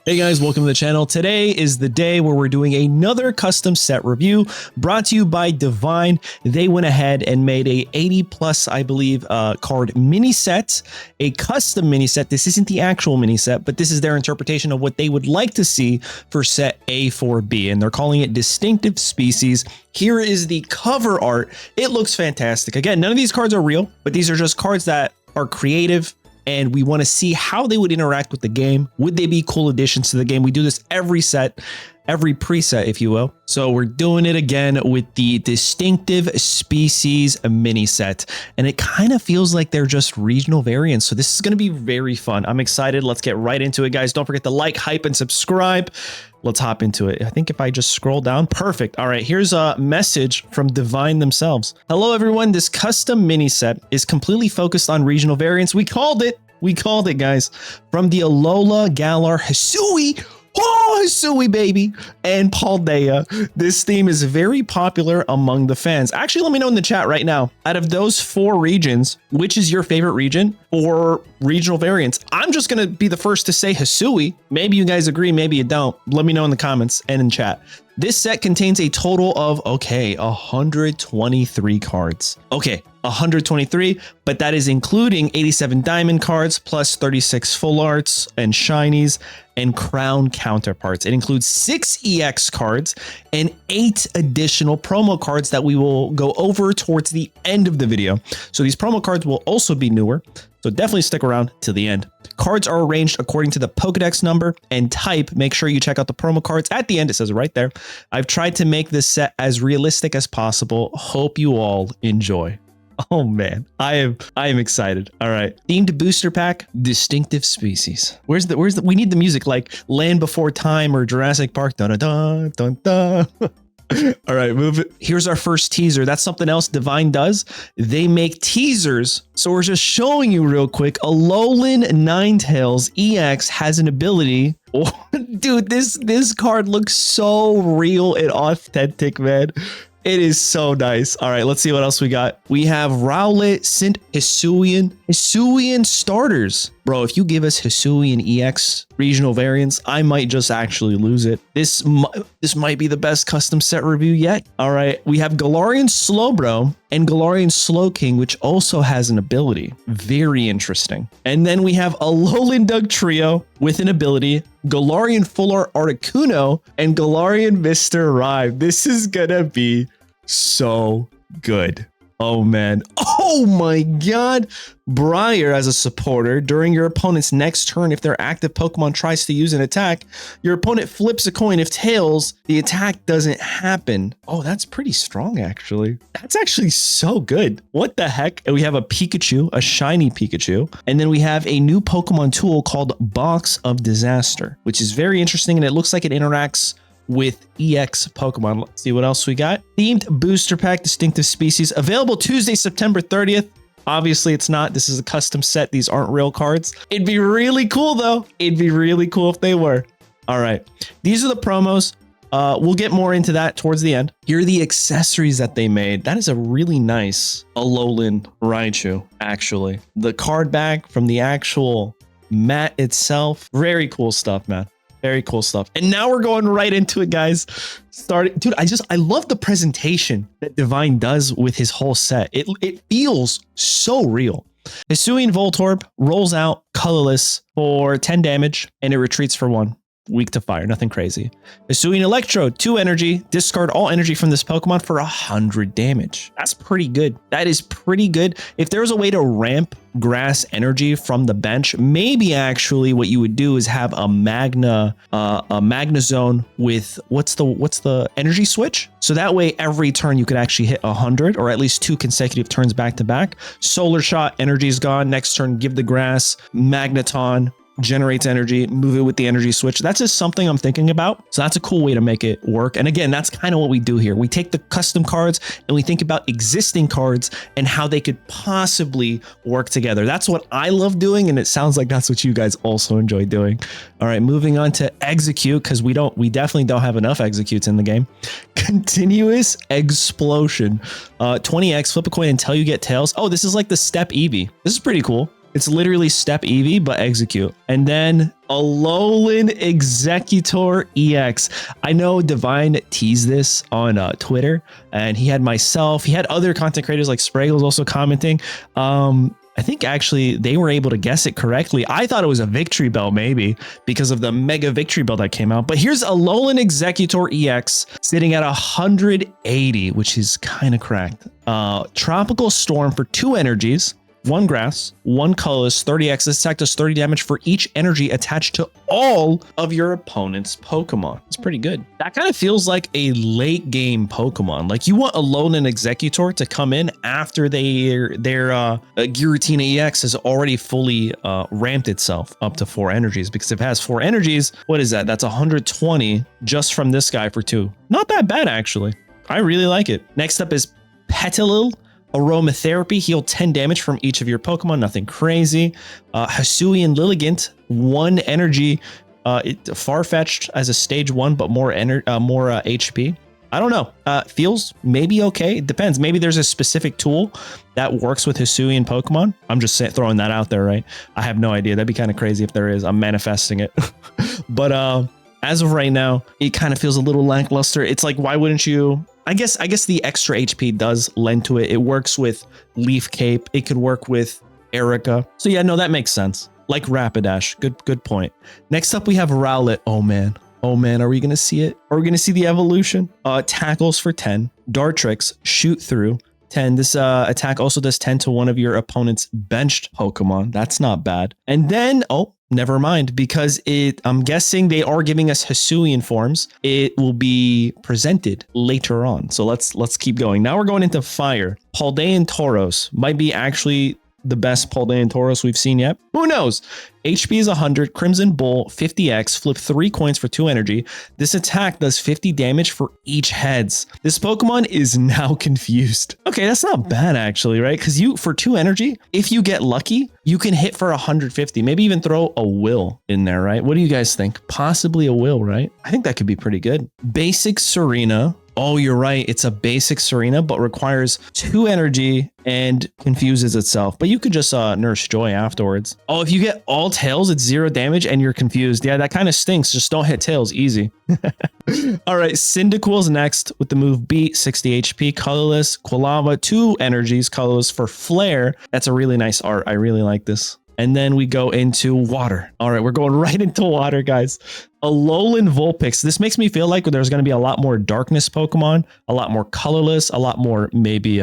Hey guys, welcome to the channel. Today is the day where we're doing another custom set review brought to you by Divine. They went ahead and made a 80 plus, I believe, card mini set, a custom mini set. This isn't the actual mini set, but this is their interpretation of what they would like to see for set A4B, and they're calling it Distinctive Species. Here is the cover art. It looks fantastic. Again, none of these cards are real, but these are just cards that are creative, and we want to see how they would interact with the game. Would they be cool additions to the game? We do this every set, every preset, if you will. So we're doing it again with the Distinctive Species mini set, and it kind of feels like they're just regional variants. So this is going to be very fun. I'm excited. Let's get right into it, guys. Don't forget to like, hype, and subscribe. Let's hop into it. I think if I just scroll down, perfect. All right, here's a message from Divine themselves. Hello, everyone. This custom mini set is completely focused on regional variants. We called it. We called it, guys. From the Alola, Galar, Hisui, oh, Hisui, baby, and Paldea. This theme is very popular among the fans. Actually, let me know in the chat right now. Out of those 4 regions, which is your favorite region or regional variants? I'm just going to be the first to say Hisui. Maybe you guys agree, maybe you don't. Let me know in the comments and in chat. This set contains a total of, 123 cards. Okay, 123, but that is including 87 diamond cards plus 36 full arts and shinies and crown counterparts. It includes 6 EX cards and 8 additional promo cards that we will go over towards the end of the video. So these promo cards will also be newer, so definitely stick around till the end. Cards are arranged according to the Pokedex number and type. Make sure you check out the promo cards at the end. It says it right there. I've tried to make this set as realistic as possible. Hope you all enjoy. Oh man, I am excited. All right, themed booster pack, Distinctive Species. Where's the we need the music like Land Before Time or Jurassic Park. Dun dun dun dun. All right, move it. Here's our first teaser. That's something else Divine does. They make teasers. So we're just showing you real quick. Alolan Ninetales EX has an ability. Oh, dude, this card looks so real and authentic, man. It is so nice. All right, let's see what else we got. We have Rowlet, Sint, Hisuian starters. Bro, if you give us Hisuian EX regional variants, I might just actually lose it. This might be the best custom set review yet. All right, we have Galarian Slowbro and Galarian Slowking, which also has an ability. Very interesting. And then we have Alolan Dugtrio with an ability, Galarian Full Art Articuno, and Galarian Mr. Rhyme. This is gonna be so good. Oh man. Oh my god. Briar as a supporter. During your opponent's next turn, if their active Pokemon tries to use an attack, your opponent flips a coin. If tails, the attack doesn't happen. Oh, that's pretty strong, actually. That's actually so good. What the heck? And we have a Pikachu, a shiny Pikachu. And then we have a new Pokemon tool called Box of Disaster, which is very interesting. And it looks like it interacts with EX Pokemon. Let's see what else we got. Themed booster pack, Distinctive Species, available Tuesday, September 30th. Obviously it's not. This is a custom set. These aren't real cards. It'd be really cool though. It'd be really cool if they were. All right. These are the promos. We'll get more into that towards the end. Here are the accessories that they made. That is a really nice Alolan Raichu, actually. The card back from the actual mat itself. Very cool stuff, man. Very cool stuff. And now we're going right into it, guys. Dude, I love the presentation that Divine does with his whole set. It feels so real. Hisuian Voltorb rolls out colorless for 10 damage and it retreats for 1. Weak to fire, nothing crazy. Hisuian Electrode, 2 energy, discard all energy from this Pokemon for 100 damage. That's pretty good. That is pretty good. If there was a way to ramp grass energy from the bench, maybe actually what you would do is have a Magna Zone with what's the energy switch? So that way every turn you could actually hit 100 or at least 2 consecutive turns back to back. Solar Shot, energy is gone. Next turn, give the grass, Magneton, generates energy, move it with the energy switch. That's just something I'm thinking about. So that's a cool way to make it work. And again, that's kind of what we do here. We take the custom cards and we think about existing cards and how they could possibly work together. That's what I love doing. And it sounds like that's what you guys also enjoy doing. All right, moving on to Execute, because we definitely don't have enough executes in the game. Continuous Explosion. 20x, flip a coin until you get tails. Oh, this is like the step Eevee. This is pretty cool. It's literally step Eevee, but execute. And then Alolan Executor EX. I know Divine teased this on Twitter, and he had other content creators like Spraggles also commenting. I think actually they were able to guess it correctly. I thought it was a Victory Bell maybe because of the Mega Victory Bell that came out. But here's Alolan Executor EX sitting at 180, which is kind of cracked. Tropical Storm for 2 energies. 1 grass, 1 colorless, 30x. This attack does 30 damage for each energy attached to all of your opponent's Pokemon. It's pretty good. That kind of feels like a late game Pokemon. Like you want Alolan Executor to come in after their Giratina EX has already fully ramped itself up to 4 energies, because if it has 4 energies, what is that? That's 120 just from this guy for 2. Not that bad, actually. I really like it. Next up is Petilil. Aromatherapy, heal 10 damage from each of your Pokemon. Nothing crazy. Hisuian Lilligant, 1 energy. Far-fetched as a stage 1, but more HP. I don't know. Feels maybe okay. It depends. Maybe there's a specific tool that works with Hisuian Pokemon. I'm just throwing that out there, right? I have no idea. That'd be kind of crazy if there is. I'm manifesting it. But as of right now, it kind of feels a little lackluster. It's like, why wouldn't you? I guess the extra HP does lend to it. It works with Leaf Cape. It could work with Erica. So yeah, no, that makes sense. Like Rapidash. Good point. Next up, we have Rowlet. Oh man, are we gonna see it? Are we gonna see the evolution? Tackles for 10. Dartrix, shoot through 10. This attack also does 10 to one of your opponent's benched Pokemon. That's not bad. And then, never mind, because I'm guessing they are giving us Hisuian forms. It will be presented later on. So let's keep going. Now we're going into fire. Paldean Tauros might be actually the best Paldean Tauros we've seen yet. Who knows? HP is 100, Crimson Bull, 50x, flip 3 coins for 2 energy. This attack does 50 damage for each heads. This Pokemon is now confused. Okay, that's not bad actually, right? Because for 2 energy, if you get lucky, you can hit for 150, maybe even throw a Will in there, right? What do you guys think? Possibly a Will, right? I think that could be pretty good. Basic Serena. Oh, you're right. It's a basic Serena, but requires 2 energy and confuses itself. But you could just Nurse Joy afterwards. Oh, if you get all tails, it's 0 damage and you're confused. Yeah, that kind of stinks. Just don't hit tails. Easy. All right, Cyndaquil's next with the move Beat, 60 HP. Colorless, Quilava, 2 energies. Colorless for Flare. That's a really nice art. I really like this. And then we go into water. All right, we're going right into water, guys. Alolan Vulpix. This makes me feel like there's going to be a lot more darkness Pokemon, a lot more colorless, a lot more maybe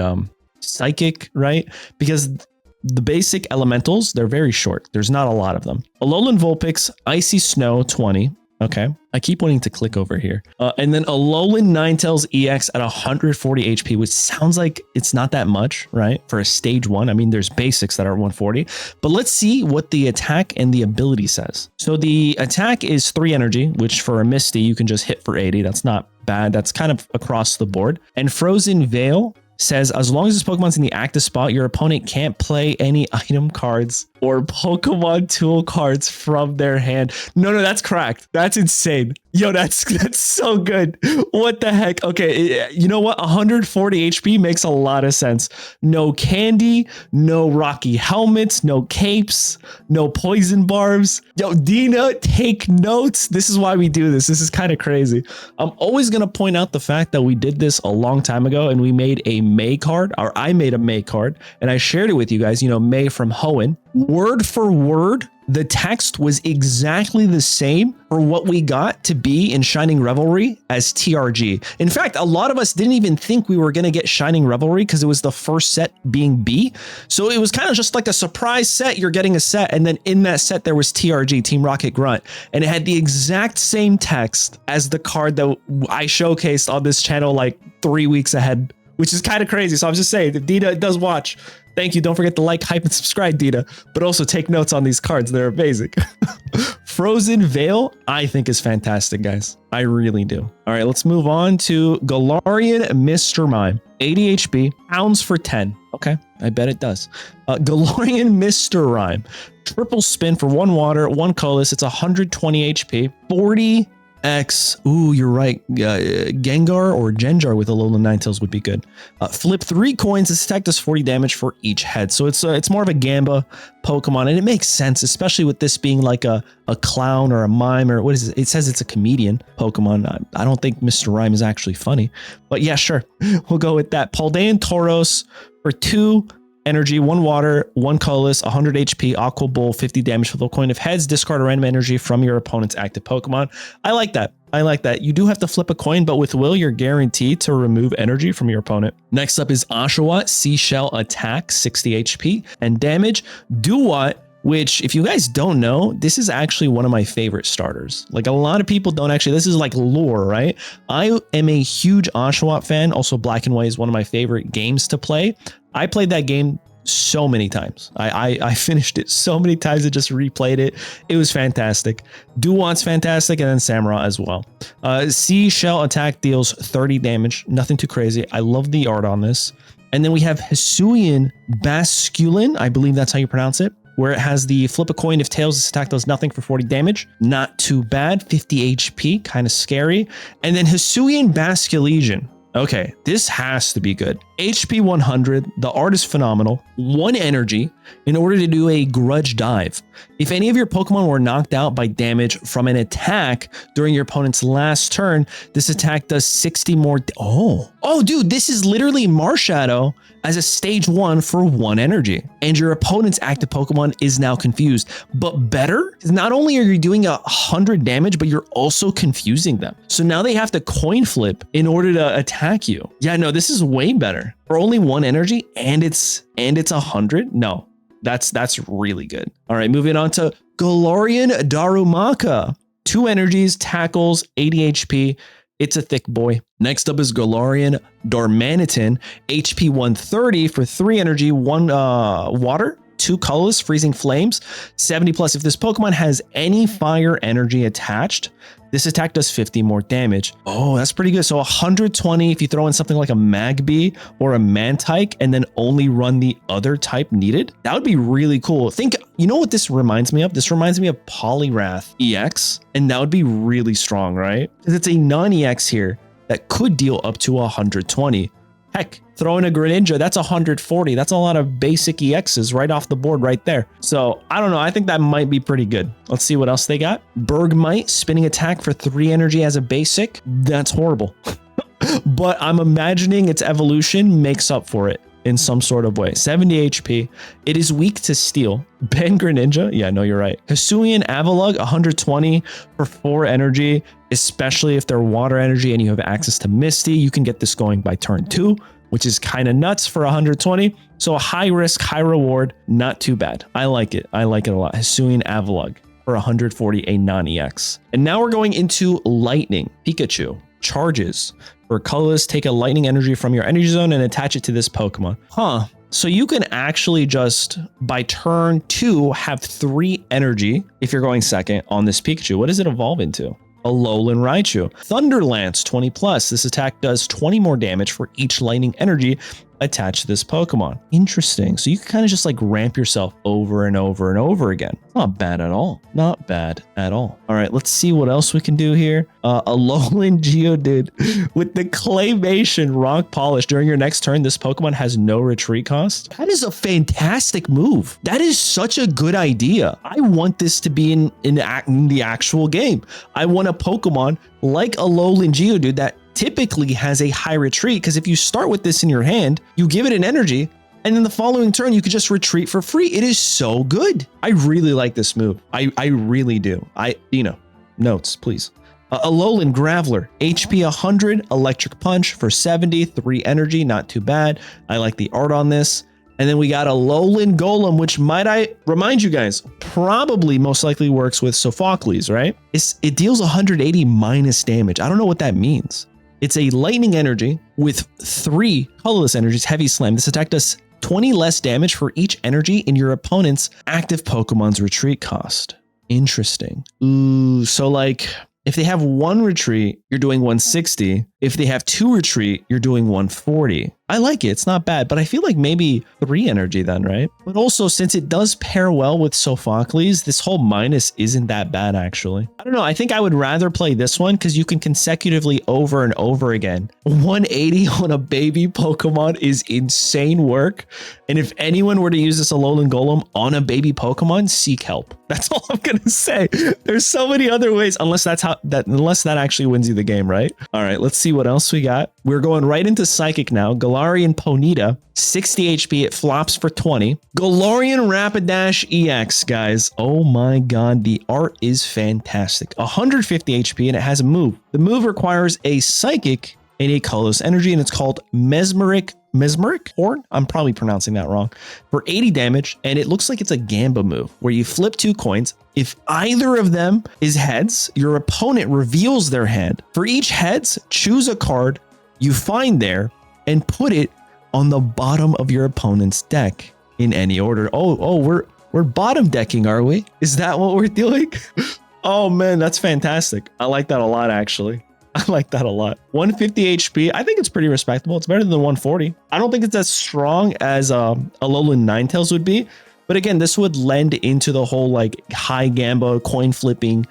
psychic, right? Because the basic elementals, they're very short. There's not a lot of them. Alolan Vulpix, Icy Snow, 20. Okay, I keep wanting to click over here. And then Alolan Ninetales EX at 140 HP, which sounds like it's not that much, right? For a stage 1. I mean, there's basics that are 140, but let's see what the attack and the ability says. So the attack is 3 energy, which for a Misty, you can just hit for 80. That's not bad. That's kind of across the board. And Frozen Veil says, as long as this Pokemon's in the active spot, your opponent can't play any item cards or Pokemon tool cards from their hand. No, that's cracked. That's insane. Yo, that's so good. What the heck? Okay, you know what? 140 HP makes a lot of sense. No candy, no rocky helmets, no capes, no poison barbs. Yo, Dina, take notes. This is why we do this. This is kind of crazy. I'm always going to point out the fact that we did this a long time ago and we made a May card, or I made a May card, and I shared it with you guys, May from Hoenn. Word for word, the text was exactly the same for what we got to be in Shining Revelry as TRG. In fact, a lot of us didn't even think we were going to get Shining Revelry because it was the first set being B. So it was kind of just like a surprise set. You're getting a set. And then in that set, there was TRG, Team Rocket Grunt. And it had the exact same text as the card that I showcased on this channel like 3 weeks ahead, which is kind of crazy. So I'm just saying, if Dita does watch, thank you. Don't forget to like, hype, and subscribe, Dita. But also take notes on these cards. They're amazing. Frozen Veil, I think, is fantastic, guys. I really do. All right, let's move on to Galarian Mr. Mime. 80 HP, pounds for 10. Okay, I bet it does. Galarian Mr. Rhyme. Triple spin for 1 water, 1 colorless. It's 120 HP, 40 X. Ooh, you're right. Gengar or Genjar with Alolan Ninetales would be good. Flip 3 coins. This attack does 40 damage for each head. So it's more of a Gamba Pokemon, and it makes sense, especially with this being like a clown or a mime, or what is it? It says it's a comedian Pokemon. I don't think Mr. Rhyme is actually funny, but yeah, sure. We'll go with that. Paldean Tauros for 2 energy, 1 water, 1 colorless, 100 HP, Aqua Bowl, 50 damage for the coin of heads. Discard a random energy from your opponent's active Pokemon. I like that. I like that. You do have to flip a coin, but with Will, you're guaranteed to remove energy from your opponent. Next up is Oshawott, Seashell Attack, 60 HP and damage. Duat, which if you guys don't know, this is actually one of my favorite starters. Like a lot of people don't actually, this is like lore, right? I am a huge Oshawott fan. Also, Black and White is one of my favorite games to play. I played that game so many times. I finished it so many times. I just replayed it. It was fantastic. Duat's fantastic, and then Samurott as well. Seashell Attack deals 30 damage. Nothing too crazy. I love the art on this. And then we have Hisuian Basculin. I believe that's how you pronounce it, where it has the flip a coin. If tails, this attack does nothing for 40 damage. Not too bad. 50 HP, kind of scary. And then Hisuian Basculesian. Okay, this has to be good. HP 100, the art is phenomenal. 1 energy in order to do a grudge dive. If any of your Pokemon were knocked out by damage from an attack during your opponent's last turn, this attack does 60 more. Oh, dude, this is literally Marshadow as a stage 1 for 1 energy. And your opponent's active Pokemon is now confused. But better, not only are you doing 100 damage, but you're also confusing them. So now they have to coin flip in order to attack you. Yeah, no, this is way better. For only 1 energy and it's 100. No, that's really good. All right, moving on to Galarian Darumaka. 2 energies, tackles, 80 HP. It's a thick boy. Next up is Galarian Darmanitan, HP 130 for 3 energy, 1 water, 2 colorless, freezing flames, 70 plus. If this Pokemon has any fire energy attached, this attack does 50 more damage. Oh, that's pretty good. So 120 if you throw in something like a Magby or a Mantike and then only run the other type needed. That would be really cool. You know what this reminds me of? This reminds me of Poliwrath EX, and that would be really strong, right? Because it's a non-EX here that could deal up to 120. Heck, throw in a Greninja, that's 140. That's a lot of basic EXs right off the board right there. So I don't know. I think that might be pretty good. Let's see what else they got. Bergmite, spinning attack for 3 energy as a basic. That's horrible. But I'm imagining its evolution makes up for it in some sort of way. 70 HP. It is weak to steel. Ben Greninja. Yeah, no, you're right. Hisuian Avalugg, 120 for 4 energy, especially if they're water energy and you have access to Misty. You can get this going by turn 2, which is kind of nuts for 120. So a high risk, high reward. Not too bad. I like it. I like it a lot. Hisuian Avalugg for 140, a non-EX. And now we're going into Lightning. Pikachu charges. For colorless, take a lightning energy from your energy zone and attach it to this Pokemon. So you can actually just, by turn 2, have 3 energy if you're going second on this Pikachu. What does it evolve into? Alolan Raichu. Thunderlance, 20 plus. This attack does 20 more damage for each lightning energy attached to this Pokemon. Interesting. So you can kind of just like ramp yourself over and over and over again. Not bad at all. Not bad at all. All right, let's see what else we can do here. Alolan Geodude with the claymation rock polish. During your next turn, this Pokemon has no retreat cost. That is a fantastic move. That is such a good idea. I want this to be in the actual game. I want a Pokemon like Alolan Geodude that typically has a high retreat, because if you start with this in your hand, you give it an energy, and then the following turn, you could just retreat for free. It is so good. I really like this move. I really do. Notes, please. Alolan Graveler, HP 100, Electric Punch for 70, 3 energy, not too bad. I like the art on this. And then we got Alolan Golem, which might I remind you guys, probably most likely works with Sophocles, right? It deals 180 minus damage. I don't know what that means. It's a lightning energy with 3 colorless energies, heavy slam. This attack does 20 less damage for each energy in your opponent's active Pokemon's retreat cost. Interesting. Ooh, so like if they have 1 retreat, you're doing 160. If they have 2 retreat, you're doing 140. I like it. It's not bad, but I feel like maybe 3 energy then, right? But also, since it does pair well with Sophocles, this whole minus isn't that bad, actually. I don't know. I think I would rather play this one because you can consecutively over and over again. 180 on a baby Pokemon is insane work. And if anyone were to use this Alolan Golem on a baby Pokemon, seek help. That's all I'm going to say. There's so many other ways, unless that actually wins you the game, right? All right, let's see what else we got. We're going right into Psychic now. Galarian Ponyta, 60 HP. It flops for 20. Galarian Rapidash EX, guys. Oh my god, the art is fantastic. 150 HP, and it has a move. The move requires a Psychic and a colorless energy, and it's called Mesmeric Horn? I'm probably pronouncing that wrong. For 80 damage, and it looks like it's a Gamba move, where you flip 2 coins. If either of them is heads, your opponent reveals their hand. For each heads, choose a card you find there and put it on the bottom of your opponent's deck in any order. Oh, we're bottom decking, are we? Is that what we're doing? Oh man, that's fantastic. I like that a lot, actually. I like that a lot. 150 HP. I think it's pretty respectable. It's better than 140. I don't think it's as strong as Alolan Ninetales would be. But again, this would lend into the whole like high Gamba coin flipping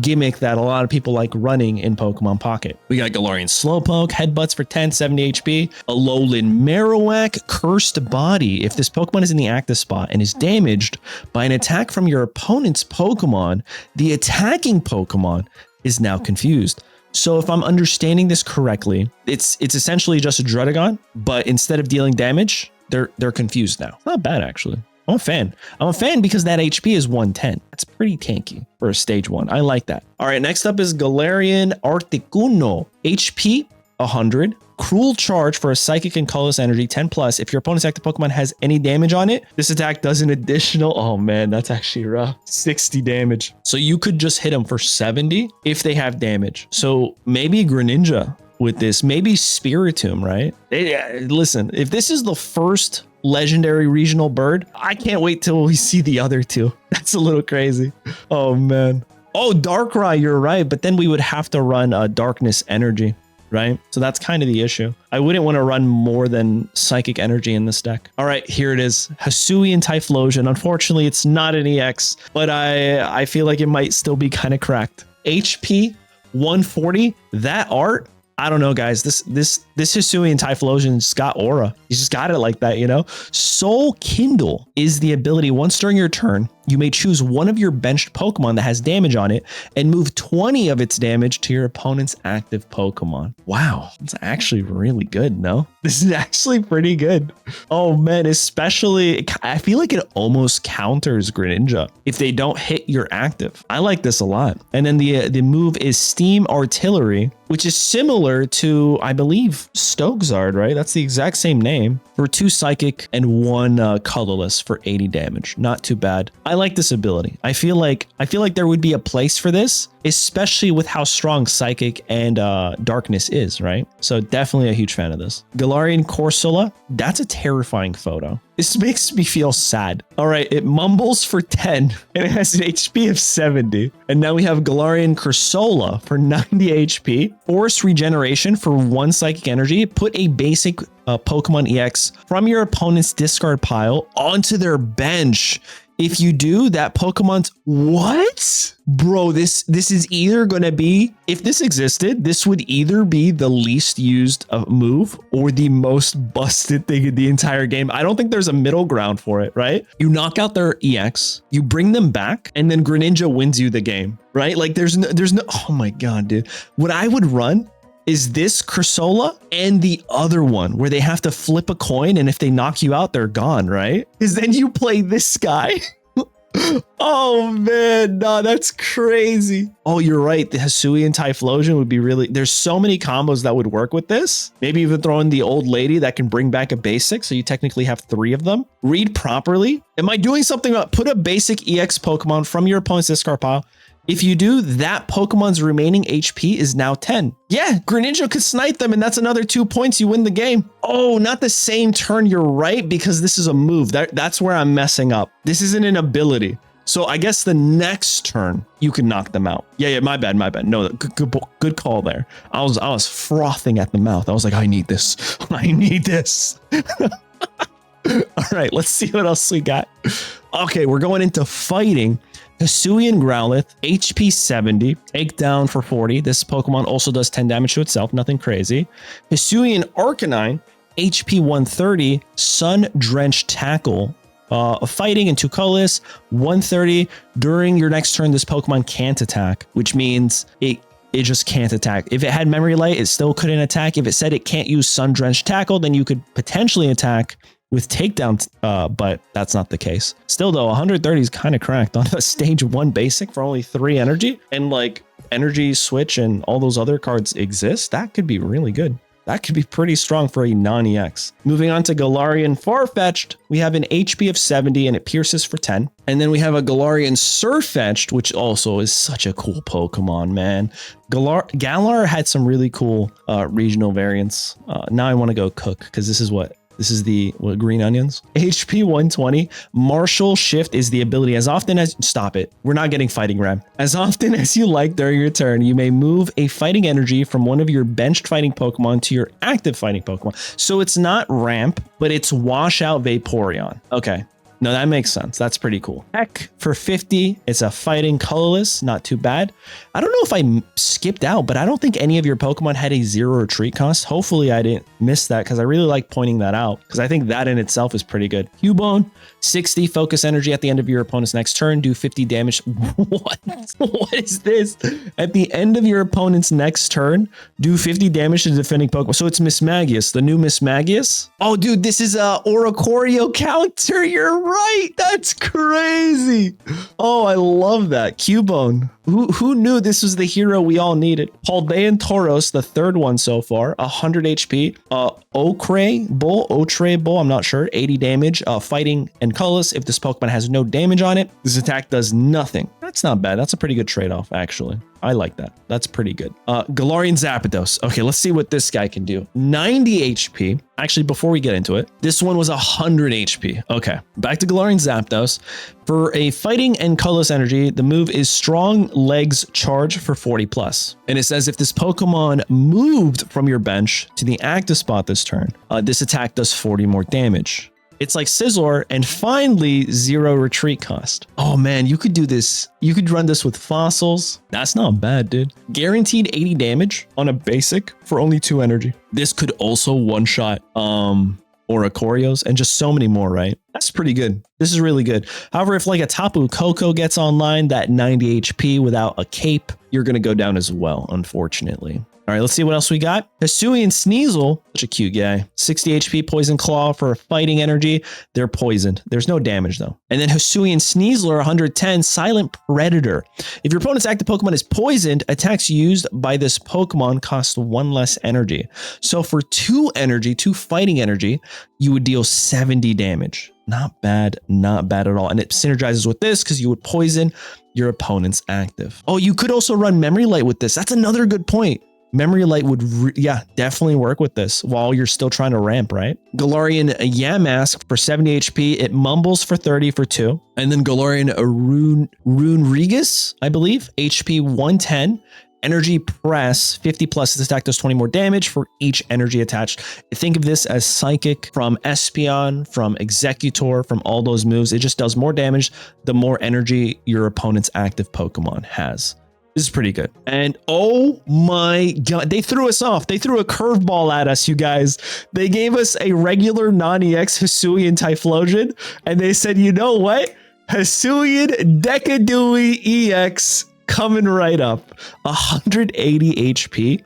gimmick that a lot of people like running in Pokemon Pocket. We got Galarian Slowpoke, Headbutts for 10, 70 HP. Alolan Marowak, Cursed Body. If this Pokemon is in the active spot and is damaged by an attack from your opponent's Pokemon, the attacking Pokemon is now confused. So if I'm understanding this correctly, it's essentially just a Druddigon, but instead of dealing damage, they're confused now. It's not bad, actually. I'm a fan. I'm a fan because that HP is 110. That's pretty tanky for a stage 1. I like that. All right, next up is Galarian Articuno. HP 100. Cruel Charge for a Psychic and Colorless Energy 10 plus. If your opponent's active Pokemon has any damage on it, this attack does an additional, oh man, that's actually rough, 60 damage. So you could just hit them for 70 if they have damage. So maybe Greninja with this, maybe Spiritomb, right? Listen, if this is the first legendary regional bird, I can't wait till we see the other 2. That's a little crazy. Oh man. Oh, Darkrai, you're right. But then we would have to run Darkness Energy, right? So that's kind of the issue. I wouldn't want to run more than Psychic Energy in this deck. All right, here it is. Hisuian Typhlosion. Unfortunately, it's not an EX, but I feel like it might still be kind of cracked. HP 140. That art, I don't know, guys. This Hisuian Typhlosion's got aura. He's just got it like that, you know? Soul Kindle is the ability, once during your turn, you may choose one of your benched Pokemon that has damage on it and move 20 of its damage to your opponent's active Pokemon. Wow, it's actually really good, no? This is actually pretty good. Oh man, especially, I feel like it almost counters Greninja if they don't hit your active. I like this a lot. And then the move is Steam Artillery, which is similar to, I believe, Stokesard, right? That's the exact same name, for 2 Psychic and 1 Colorless for 80 damage. Not too bad. I like this ability. I feel like there would be a place for this, especially with how strong Psychic and Darkness is, right? So definitely a huge fan of this. Galarian Corsola, that's a terrifying photo. This makes me feel sad. All right, it mumbles for 10 and it has an HP of 70. And now we have Galarian Corsola for 90 HP. Force Regeneration for 1 Psychic Energy. Put a basic Pokemon EX from your opponent's discard pile onto their bench. If you do, that Pokemon's... What? Bro, this is either going to be... If this existed, this would either be the least used move or the most busted thing in the entire game. I don't think there's a middle ground for it, right? You knock out their EX, you bring them back, and then Greninja wins you the game, right? Like, there's no... Oh my god, dude. What I would run is this Corsola and the other one where they have to flip a coin, and if they knock you out, they're gone, right? Because then you play this guy. Oh man, no, that's crazy. Oh, you're right. The Hisuian Typhlosion would be really... There's so many combos that would work with this. Maybe even throw in the old lady that can bring back a basic, so you technically have 3 of them. Read properly. Am I doing something about... Put a basic EX Pokemon from your opponent's discard pile. If you do, that Pokemon's remaining HP is now 10. Yeah, Greninja could snipe them, and that's another 2 points. You win the game. Oh, not the same turn. You're right, because this is a move. That's where I'm messing up. This isn't an ability. So I guess the next turn you can knock them out. Yeah, my bad. No, good call there. I was frothing at the mouth. I was like, I need this. I need this. All right, let's see what else we got. Okay, we're going into fighting. Hisuian Growlithe, HP 70, takedown for 40. This Pokemon also does 10 damage to itself, nothing crazy. Hisuian Arcanine, HP 130, Sun Drenched Tackle. Fighting and 2 colorless, 130. During your next turn, this Pokemon can't attack, which means it just can't attack. If it had Memory Light, it still couldn't attack. If it said it can't use Sun Drenched Tackle, then you could potentially attack with takedown, but that's not the case. Still though, 130 is kind of cracked on a stage 1 basic for only 3 energy, and like energy switch and all those other cards exist. That could be really good. That could be pretty strong for a non-EX. Moving on to Galarian Farfetch'd, we have an HP of 70 and it pierces for 10. And then we have a Galarian Surfetch'd, which also is such a cool Pokemon, man. Galar had some really cool regional variants. Now I want to go cook because this is the green onions. HP 120. Martial Shift is the ability. As often as... Stop it. We're not getting Fighting Ram. As often as you like during your turn, you may move a fighting energy from one of your benched fighting Pokemon to your active fighting Pokemon. So it's not Ramp, but it's Wash Out Vaporeon. Okay. No, that makes sense. That's pretty cool. Heck, for 50, it's a fighting colorless. Not too bad. I don't know if I skipped out, but I don't think any of your Pokemon had a 0 retreat cost. Hopefully I didn't miss that because I really like pointing that out because I think that in itself is pretty good. Cubone, 60 focus energy at the end of your opponent's next turn. Do 50 damage. What? What is this? At the end of your opponent's next turn, do 50 damage to defending Pokemon. So it's Mismagius, the new Mismagius. Oh, dude, this is a Oricorio counter. You're right. That's crazy. Oh, I love that. Cubone. Who knew this was the hero we all needed? Paldean Tauros, the 3rd one so far, 100 HP. Outre Bull, I'm not sure, 80 damage, fighting and colorless. If this Pokemon has no damage on it, this attack does nothing. That's not bad. That's a pretty good trade-off, actually. I like that. That's pretty good. Galarian Zapdos. Okay, let's see what this guy can do. 90 HP. Actually, before we get into it, this one was 100 HP. Okay, back to Galarian Zapdos. For a fighting and colorless energy, the move is Strong Legs Charge for 40 plus. And it says if this Pokemon moved from your bench to the active spot this turn, this attack does 40 more damage. It's like Scizor, and finally 0 retreat cost. Oh man, you could do this. You could run this with fossils. That's not bad, dude. Guaranteed 80 damage on a basic for only 2 energy. This could also one-shot Oricorios and just so many more, right? That's pretty good. This is really good. However, if like a Tapu Koko gets online, that 90 HP without a cape, you're going to go down as well, unfortunately. All right, let's see what else we got. Hisuian Sneasel, such a cute guy. 60 HP, Poison Claw for fighting energy. They're poisoned. There's no damage though. And then Hisuian Sneasler, 110, Silent Predator. If your opponent's active Pokemon is poisoned, attacks used by this Pokemon cost 1 less energy. So for 2 energy, 2 fighting energy, you would deal 70 damage. Not bad at all. And it synergizes with this because you would poison your opponent's active. Oh, you could also run Memory Light with this. That's another good point. Memory Light would, definitely work with this while you're still trying to ramp, right? Galarian Yamask for 70 HP. It mumbles for 30 for 2. And then Galarian Runerigus, I believe, HP 110. Energy Press, 50 plus. This attack does 20 more damage for each energy attached. Think of this as Psychic from Espeon, from Executor, from all those moves. It just does more damage the more energy your opponent's active Pokemon has. This is pretty good. And oh my God, they threw us off. They threw a curveball at us, you guys. They gave us a regular non-EX Hisuian Typhlosion, and they said, you know what? Hisuian Decadui EX coming right up. 180 HP.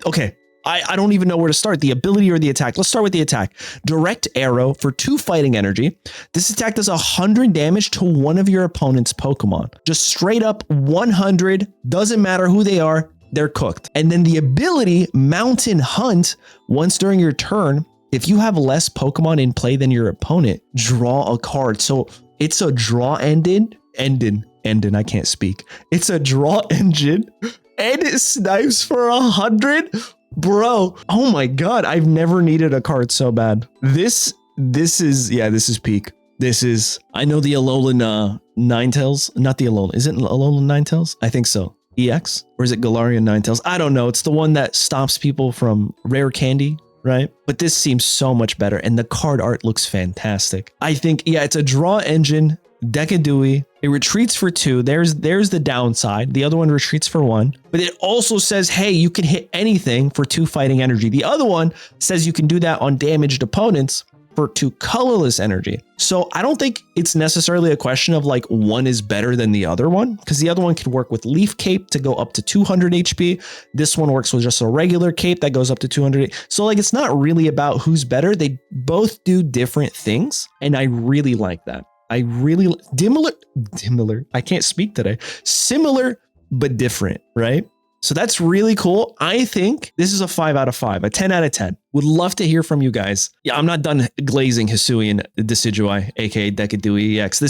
Okay. I don't even know where to start, the ability or the attack. Let's start with the attack. Direct Arrow for 2 fighting energy. This attack does 100 damage to one of your opponent's Pokemon. Just straight up 100. Doesn't matter who they are, they're cooked. And then the ability Mountain Hunt, once during your turn, if you have less Pokemon in play than your opponent, draw a card. So it's a draw engine. I can't speak. It's a draw engine and it snipes for 100. Bro, oh my God, I've never needed a card so bad. This is peak. This is, I know the Alolan Ninetales, not the Alolan. Is it Alolan Ninetales? I think so. EX? Or is it Galarian Ninetales? I don't know. It's the one that stops people from rare candy, right? But this seems so much better. And the card art looks fantastic. I think, yeah, it's a draw engine, Decadui. It retreats for 2. There's the downside. The other one retreats for 1. But it also says, hey, you can hit anything for 2 fighting energy. The other one says you can do that on damaged opponents for 2 colorless energy. So I don't think it's necessarily a question of like one is better than the other one, because the other one could work with Leaf Cape to go up to 200 HP. This one works with just a regular cape that goes up to 200. So like, it's not really about who's better. They both do different things. And I really like that. I really, dissimilar. I can't speak today. Similar, but different, right? So that's really cool. I think this is a 5 out of 5, a 10 out of 10. Would love to hear from you guys. Yeah, I'm not done glazing Hisuian Decidueye, aka Decadui EX.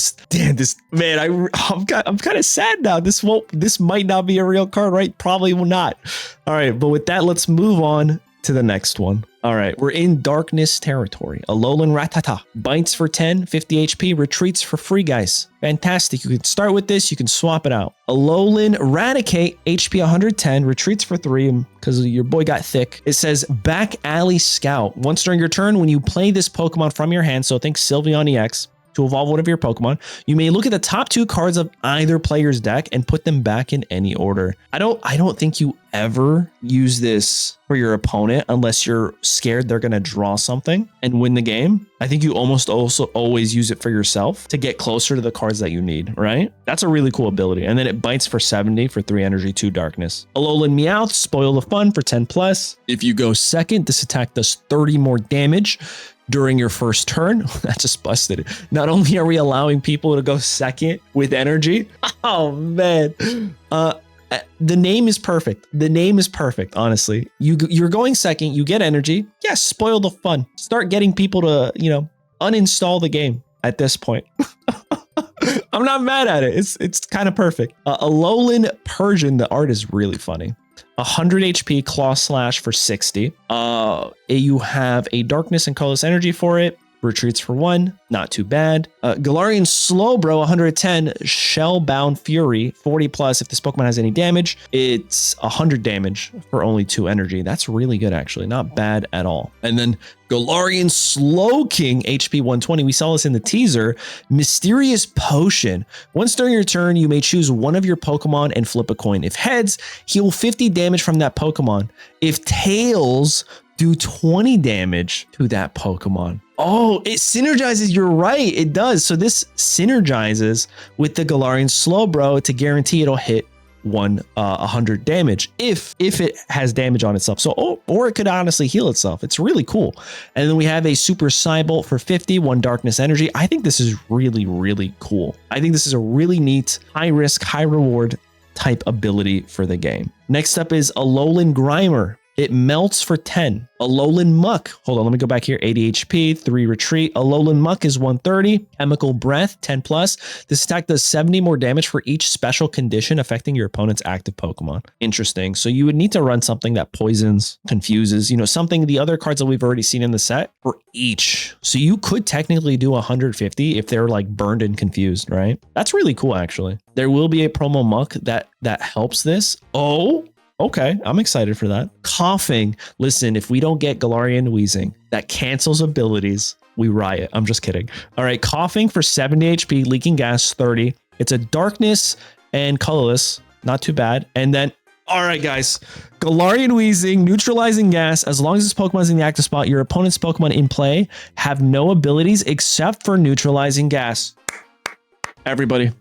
I'm kind of sad now. This might not be a real card, right? Probably will not. All right, but with that, let's move on to the next one. All right, we're in darkness territory. Alolan Rattata bites for 10, 50 HP, retreats for free, guys. Fantastic. You can start with this, you can swap it out. Alolan Raticate, HP 110, retreats for 3 because your boy got thick. It says Back Alley Scout. Once during your turn, when you play this Pokemon from your hand, so think Sylveon EX, to evolve one of your Pokemon, you may look at the top 2 cards of either player's deck and put them back in any order. I don't think you ever use this for your opponent unless you're scared they're going to draw something and win the game. I think you almost also always use it for yourself to get closer to the cards that you need, right? That's a really cool ability. And then it bites for 70 for 3 energy, 2 darkness. Alolan Meowth, spoil the fun for 10 plus. If you go second, this attack does 30 more damage during your first turn. That just busted it. Not only are we allowing people to go second with energy, oh man, the name is perfect. The name is perfect, honestly. You're going second, you get energy. Yeah, spoil the fun. Start getting people to, uninstall the game at this point. I'm not mad at it. It's kind of perfect. Alolan Persian, the art is really funny. 100 HP Claw Slash for 60. You have a Darkness and Colorless Energy for it. Retreats for 1. Not too bad. Galarian Slowbro, 110. Shellbound Fury, 40 plus. If this Pokemon has any damage, it's 100 damage for only 2 energy. That's really good, actually. Not bad at all. And then Galarian Slowking, HP 120. We saw this in the teaser. Mysterious Potion. Once during your turn, you may choose one of your Pokemon and flip a coin. If heads, heal 50 damage from that Pokemon. If tails, do 20 damage to that Pokemon. Oh, it synergizes. You're right. It does. So this synergizes with the Galarian Slowbro to guarantee it'll hit 100 damage if it has damage on itself. So, or it could honestly heal itself. It's really cool. And then we have a Super Cybolt for 50, 1 Darkness Energy. I think this is really, really cool. I think this is a really neat, high risk, high reward type ability for the game. Next up is Alolan Grimer. It melts for 10. Alolan Muck. Hold on, let me go back here. 80 HP, 3 retreat. Alolan Muck is 130. Chemical Breath, 10 plus. This attack does 70 more damage for each special condition affecting your opponent's active Pokemon. Interesting. So you would need to run something that poisons, confuses, something the other cards that we've already seen in the set for each. So you could technically do 150 if they're like burned and confused, right? That's really cool, actually. There will be a promo Muck that helps this. Oh, okay, I'm excited for that. Coughing. Listen, if we don't get Galarian Wheezing, that cancels abilities, we riot. I'm just kidding. All right, Coughing for 70 HP, Leaking Gas 30. It's a Darkness and Colorless. Not too bad. And then, all right, guys. Galarian Wheezing, Neutralizing Gas. As long as this Pokemon is in the active spot, your opponent's Pokemon in play have no abilities except for Neutralizing Gas. Everybody,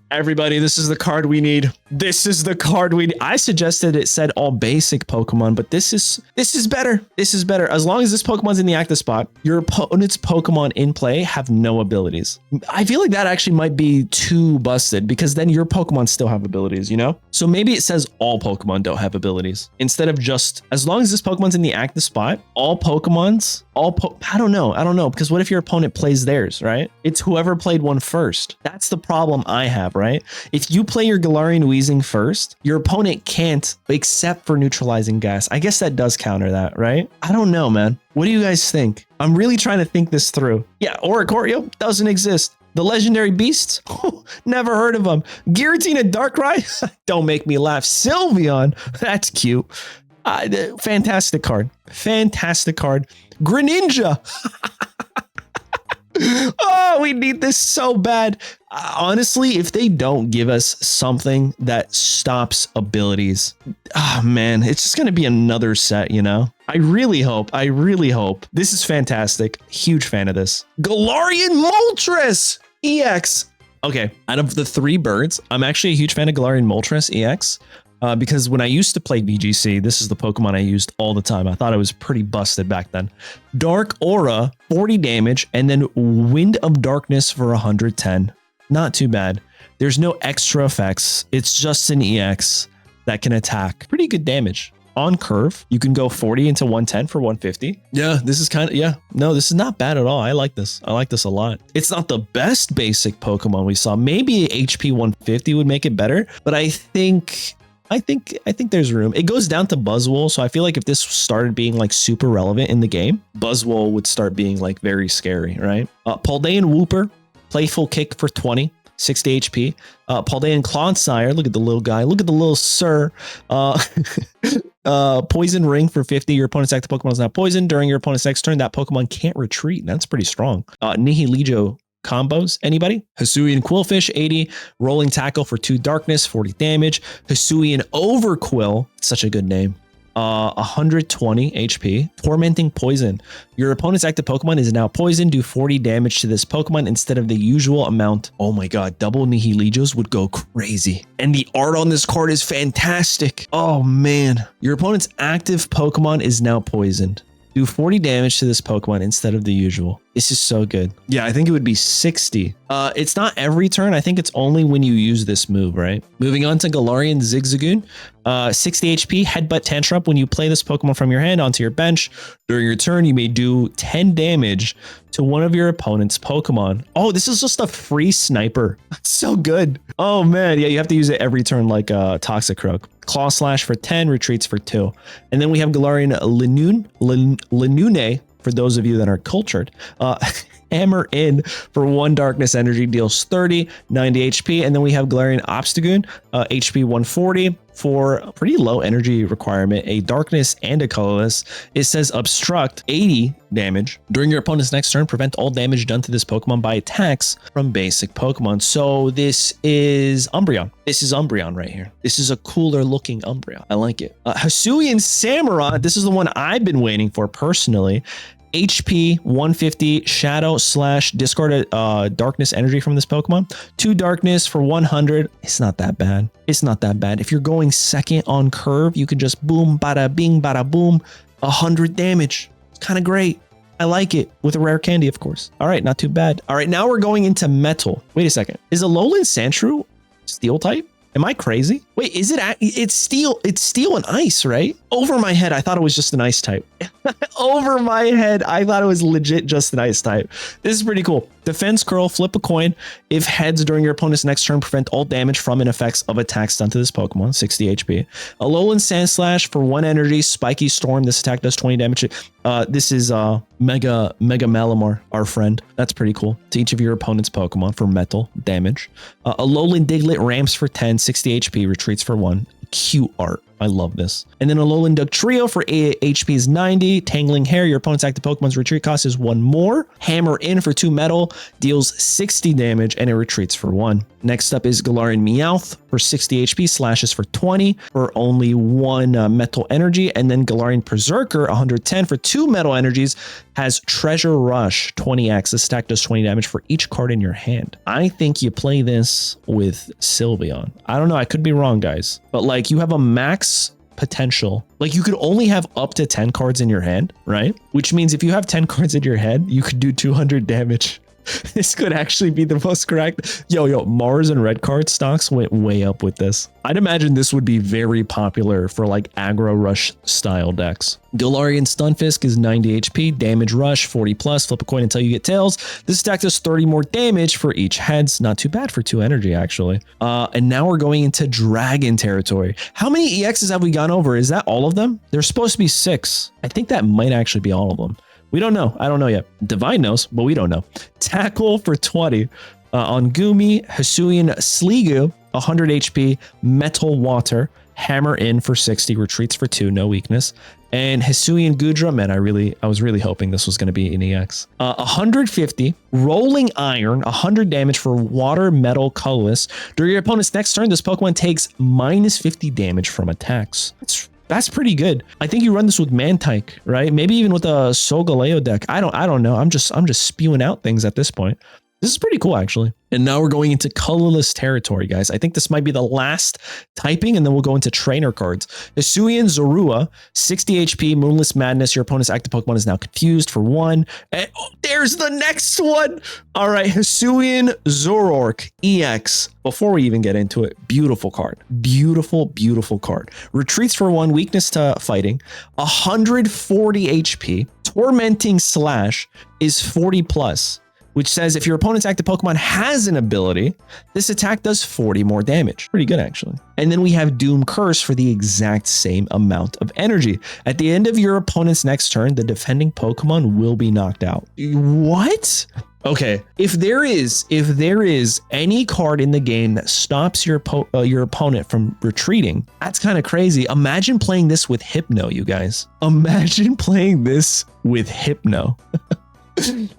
this is the card we need. This is the card we need. I suggested it said all basic Pokemon, but this is better. This is better. As long as this Pokemon's in the active spot, your opponent's Pokemon in play have no abilities. I feel like that actually might be too busted because then your Pokemon still have abilities, So maybe it says all Pokemon don't have abilities instead of just as long as this Pokemon's in the active spot, all Pokemon's, I don't know. Because what if your opponent plays theirs, right? It's whoever played one first. That's the problem I have, right? If you play your Galarian Wheezing first, your opponent can't except for Neutralizing Gas. I guess that does counter that, right? I don't know, man. What do you guys think? I'm really trying to think this through. Yeah, Oricorio doesn't exist. The legendary beasts? Never heard of them. Guillotine and Darkrai? Don't make me laugh. Sylveon? That's cute. Fantastic card. Fantastic card. Greninja. Oh, we need this so bad. Honestly, if they don't give us something that stops abilities, oh man, it's just going to be another set, you know? I really hope. This is fantastic. Huge fan of this. Galarian Moltres EX. Okay, out of the 3 birds, I'm actually a huge fan of Galarian Moltres EX. Because when I used to play VGC, this is the Pokemon I used all the time. I thought it was pretty busted back then. Dark Aura, 40 damage, and then Wind of Darkness for 110. Not too bad. There's no extra effects. It's just an EX that can attack. Pretty good damage. On curve, you can go 40 into 110 for 150. Yeah, this is kind of, no, this is not bad at all. I like this. I like this a lot. It's not the best basic Pokemon we saw. Maybe HP 150 would make it better, but I think there's room. It goes down to Buzzwole, so I feel like if this started being like super relevant in the game, Buzzwole would start being like very scary, right? Paldean Wooper, Playful Kick for 20, 60 HP. Paldean Clodsire, look at the little guy, look at the little sir. Poison Ring for 50. Your opponent's active Pokemon is now poisoned. During your opponent's next turn, that Pokemon can't retreat. That's pretty strong. Nihilego combos, anybody? Hisuian Quillfish, 80. Rolling Tackle for 2 darkness, 40 damage. Hisuian Overquill, such a good name. 120 HP. Tormenting Poison. Your opponent's active Pokemon is now poisoned. Do 40 damage to this Pokemon instead of the usual amount. Oh my god, double Nihilegos would go crazy. And the art on this card is fantastic. Oh man. Your opponent's active Pokemon is now poisoned. Do 40 damage to this Pokemon instead of the usual. This is so good. Yeah, I think it would be 60. It's not every turn. I think it's only when you use this move, right? Moving on to Galarian Zigzagoon. 60 HP, Headbutt Tantrum. When you play this Pokemon from your hand onto your bench, during your turn, you may do 10 damage to one of your opponent's Pokemon. Oh, this is just a free sniper. That's so good. Oh man, yeah, you have to use it every turn like Toxicroak. Claw Slash for 10, retreats for 2. And then we have Galarian Linune, for those of you that are cultured. Hammer In for 1 darkness energy, deals 30, 90 HP. And then we have Galarian Obstagoon, HP 140 for a pretty low energy requirement, a darkness and a colorless. It says Obstruct, 80 damage. During your opponent's next turn, prevent all damage done to this Pokemon by attacks from basic Pokemon. So this is Umbreon. This is Umbreon right here. This is a cooler looking Umbreon. I like it. Hisuian Samurott. This is the one I've been waiting for personally. HP 150, Shadow Slash, discard darkness energy from this Pokemon. 2 darkness for 100. It's not that bad. It's not that bad. If you're going second on curve, you can just boom, bada bing, bada boom, 100 damage. It's kind of great. I like it with a rare candy, of course. All right, not too bad. All right, now we're going into metal. Wait a second. Is Alolan Sandshrew steel type? Am I crazy? Wait, is it? It's steel. It's steel and ice, right? Over my head, I thought it was just an ice type. Over my head, I thought it was legit just an ice type. This is pretty cool. Defense Curl, flip a coin. If heads during your opponent's next turn, prevent all damage from and effects of attacks done to this Pokemon. 60 HP. Alolan Sandslash for 1 energy. Spiky Storm. This attack does 20 damage. This is Mega Malamar, our friend. That's pretty cool. To each of your opponent's Pokemon for metal damage. Alolan Diglett ramps for 10, 60 HP, retreats for 1. Cute art. I love this. And then Alolan Dugtrio for HP is 90. Tangling Hair, your opponent's active Pokemon's retreat cost is 1 more. Hammer In for 2 metal, deals 60 damage, and it retreats for 1. Next up is Galarian Meowth for 60 HP, slashes for 20 for only 1 metal energy. And then Galarian Berserker, 110 for 2 metal energies, has Treasure Rush, 20x. This attack does 20 damage for each card in your hand. I think you play this with Sylveon. I don't know. I could be wrong, guys. But like you have a max potential. Like you could only have up to 10 cards in your hand, right? Which means if you have 10 cards in your hand, you could do 200 damage. This could actually be the most correct. Yo, Mars and red card stocks went way up with this. I'd imagine this would be very popular for like aggro rush style decks. Galarian Stunfisk is 90 HP, damage rush 40 plus, flip a coin until you get tails. This attack does 30 more damage for each heads. Not too bad for 2 energy actually. And now we're going into dragon territory. How many EXs have we gone over? Is that all of them? There's supposed to be 6. I think that might actually be all of them. We don't know. I don't know yet. Divine knows, but we don't know. Tackle for 20. On Gumi, Hisuian Sligu, 100 HP, Metal Water, Hammer in for 60, retreats for 2, no weakness. And Hisuian Gudra, man, I was really hoping this was going to be an EX. 150, Rolling Iron, 100 damage for Water, Metal, Colorless. During your opponent's next turn, this Pokemon takes minus 50 damage from attacks. That's pretty good. I think you run this with Mantike, right? Maybe even with a Solgaleo deck. I don't know. I'm just spewing out things at this point. This is pretty cool, actually. And now we're going into colorless territory, guys. I think this might be the last typing, and then we'll go into trainer cards. Hisuian Zorua, 60 HP, Moonless Madness. Your opponent's active Pokemon is now confused for 1. And there's the next one. All right, Hisuian Zoroark EX. Before we even get into it, beautiful card. Beautiful, beautiful card. Retreats for 1, weakness to fighting, 140 HP. Tormenting Slash is 40 plus. Which says if your opponent's active Pokemon has an ability, this attack does 40 more damage. Pretty good, actually. And then we have Doom Curse for the exact same amount of energy. At the end of your opponent's next turn, the defending Pokemon will be knocked out. What? Okay, if there is any card in the game that stops your opponent from retreating, that's kind of crazy. Imagine playing this with Hypno, you guys. Imagine playing this with Hypno.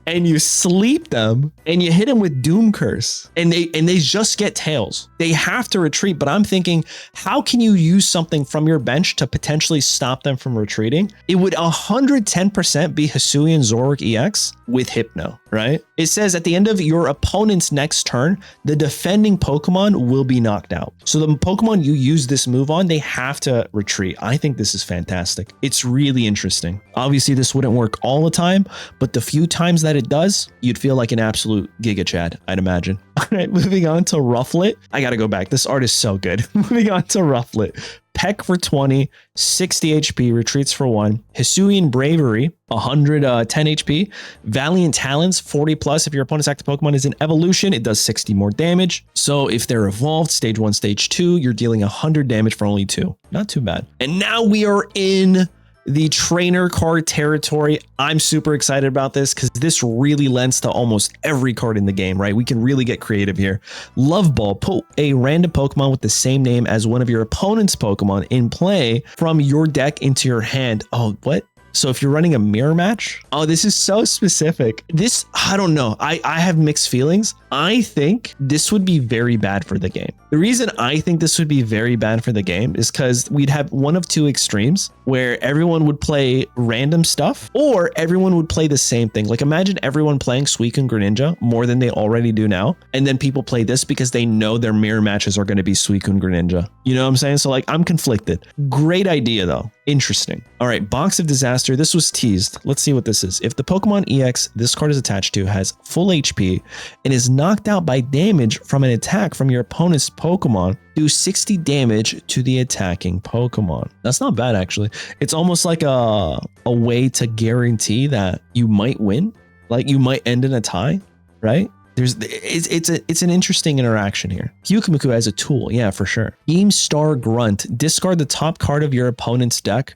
And you sleep them and you hit them with Doom Curse and they just get tails. They have to retreat, but I'm thinking, how can you use something from your bench to potentially stop them from retreating? It would 110% be Hisuian Zoroark EX with Hypno, right? It says at the end of your opponent's next turn, the defending Pokemon will be knocked out. So the Pokemon you use this move on, they have to retreat. I think this is fantastic. It's really interesting. Obviously, this wouldn't work all the time, but the few times that it does, you'd feel like an absolute Giga Chad, I'd imagine. All right, moving on to Rufflet. I gotta go back. This art is so good. Moving on to Rufflet. Peck for 20, 60 HP, retreats for 1. Hisuian Bravery, 110 HP. Valiant Talons, 40 plus. If your opponent's active Pokemon is in evolution, it does 60 more damage. So if they're evolved, stage 1, stage 2, you're dealing 100 damage for only 2. Not too bad. And now we are in the trainer card territory. I'm super excited about this because this really lends to almost every card in the game, right? We can really get creative here. Love Ball, put a random Pokemon with the same name as one of your opponent's Pokemon in play from your deck into your hand. Oh, what? So if you're running a mirror match, oh, this is so specific. This, I don't know. I have mixed feelings. I think this would be very bad for the game. The reason I think this would be very bad for the game is because we'd have one of two extremes where everyone would play random stuff or everyone would play the same thing. Like imagine everyone playing Suicune Greninja more than they already do now. And then people play this because they know their mirror matches are going to be Suicune Greninja. You know what I'm saying? So like I'm conflicted. Great idea though. Interesting. All right, Box of Disaster. This was teased. Let's see what this is. If the Pokemon EX this card is attached to has full HP and is knocked out by damage from an attack from your opponent's Pokemon, do 60 damage to the attacking Pokemon. That's not bad, actually. It's almost like a way to guarantee that you might win. Like you might end in a tie, right? It's an interesting interaction here. Pyukumuku as a tool, yeah, for sure. Game Star Grunt, discard the top card of your opponent's deck.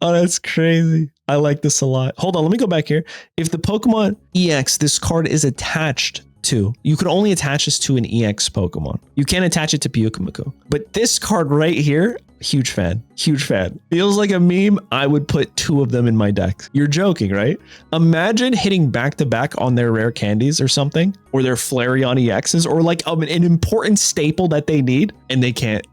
Oh, that's crazy. I like this a lot. Hold on, let me go back here. If the Pokemon EX this card is attached to, you could only attach this to an EX Pokemon. You can't attach it to Pyukumuku. But this card right here, huge fan. Huge fan. Feels like a meme. I would put 2 of them in my deck. You're joking, right? Imagine hitting back to back on their rare candies or something, or their Flareon EXs, or like an important staple that they need, and they can't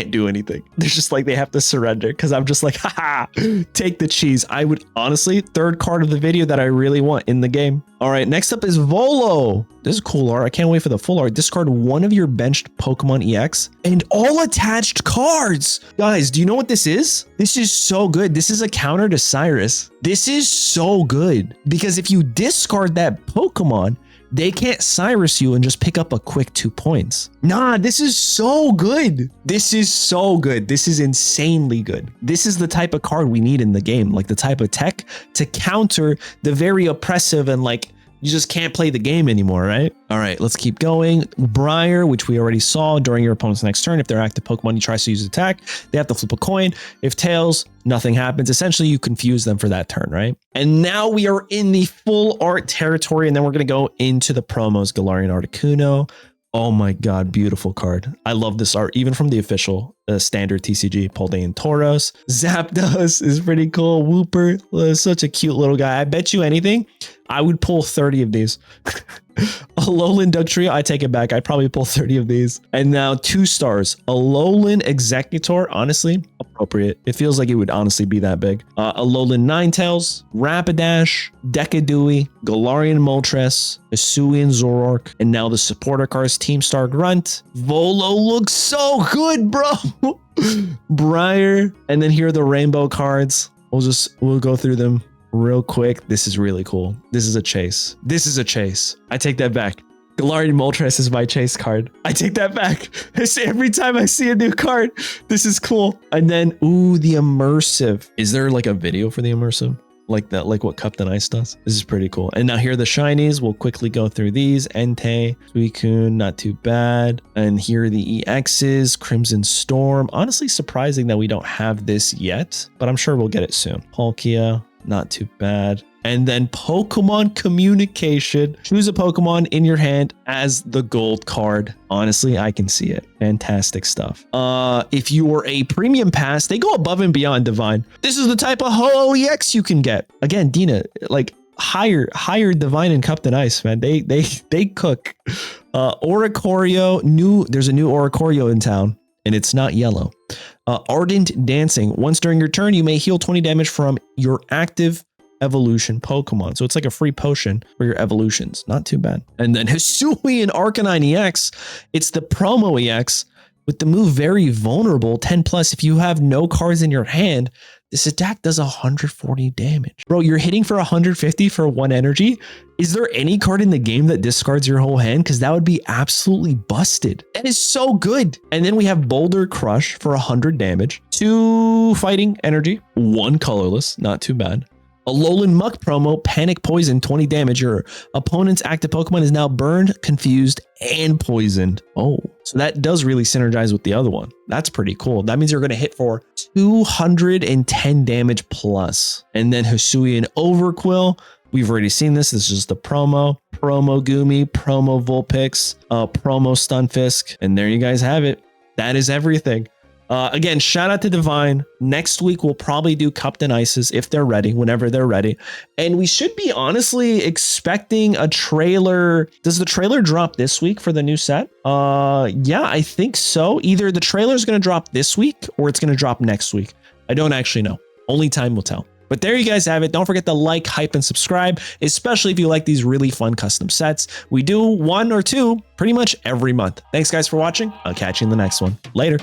do anything. They're just like, they have to surrender because I'm just like, haha, take the cheese. I would honestly, third card of the video that I really want in the game. All right, next up is Volo. This is cool art. I can't wait for the full art. Discard one of your benched Pokemon EX and all attached cards. Guys, do you know what this is? This is so good. This is a counter to Cyrus. This is so good because if you discard that Pokemon, they can't Cyrus you and just pick up a quick 2 points. Nah, this is so good. This is so good. This is insanely good. This is the type of card we need in the game, like the type of tech to counter the very oppressive and like You just can't play the game anymore, right? All right, let's keep going. Briar, which we already saw during your opponent's next turn. If they're active Pokemon, you try to use attack, they have to flip a coin. If tails, nothing happens. Essentially, you confuse them for that turn, right? And now we are in the full art territory, and then we're going to go into the promos. Galarian Articuno. Oh my God, beautiful card. I love this art, even from the official standard TCG. Poldean Tauros. Zapdos is pretty cool. Wooper, such a cute little guy. I bet you anything, I would pull 30 of these. Alolan Dugtrio, I take it back. I'd probably pull 30 of these. And now 2 stars. Alolan Executor, honestly, appropriate. It feels like it would honestly be that big. Alolan Ninetales, Rapidash, Decadui, Galarian Moltres, Hisuian Zoroark, and now the supporter cards, Team Star Grunt. Volo looks so good, bro. Briar, and then here are the rainbow cards. We'll go through them real quick. This is really cool. This is a chase. This is a chase. I take that back. Galarian Moltres is my chase card. I take that back. Every time I see a new card, this is cool. And then, ooh, the immersive. Is there like a video for the immersive? Like that, like what Captain Ice does? This is pretty cool. And now here are the shinies. We'll quickly go through these. Entei, Suicune, not too bad. And here are the EXs. Crimson Storm. Honestly, surprising that we don't have this yet, but I'm sure we'll get it soon. Palkia, not too bad. And then Pokemon Communication. Choose a Pokemon in your hand as the gold card. Honestly, I can see it. Fantastic stuff. If you were a premium pass, they go above and beyond Divine. This is the type of OEX you can get. Again, Dina, like higher Divine and Captain Ice, man. They cook. Oricorio, there's a new Oricorio in town, and it's not yellow. Ardent Dancing. Once during your turn, you may heal 20 damage from your active evolution Pokemon. So it's like a free potion for your evolutions. Not too bad. And then Hisuian Arcanine EX. It's the promo EX with the move Very Vulnerable. 10 plus. If you have no cards in your hand, this attack does 140 damage. Bro, you're hitting for 150 for 1 energy. Is there any card in the game that discards your whole hand? Because that would be absolutely busted. That is so good. And then we have Boulder Crush for 100 damage. 2 fighting energy. 1 colorless. Not too bad. Alolan Muck promo, Panic Poison, 20 damage. Your opponent's active Pokemon is now burned, confused, and poisoned. Oh, so that does really synergize with the other one. That's pretty cool. That means you're going to hit for 210 damage plus. And then Hisuian Overquill. We've already seen this. This is the promo. Promo Gumi, promo Vulpix, promo Stunfisk. And there you guys have it. That is everything. Again, shout out to Divine. Next week, we'll probably do Captain Ices if they're ready, whenever they're ready. And we should be honestly expecting a trailer. Does the trailer drop this week for the new set? Yeah, I think so. Either the trailer is going to drop this week or it's going to drop next week. I don't actually know. Only time will tell. But there you guys have it. Don't forget to like, hype, and subscribe, especially if you like these really fun custom sets. We do 1 or 2 pretty much every month. Thanks guys for watching. I'll catch you in the next one. Later.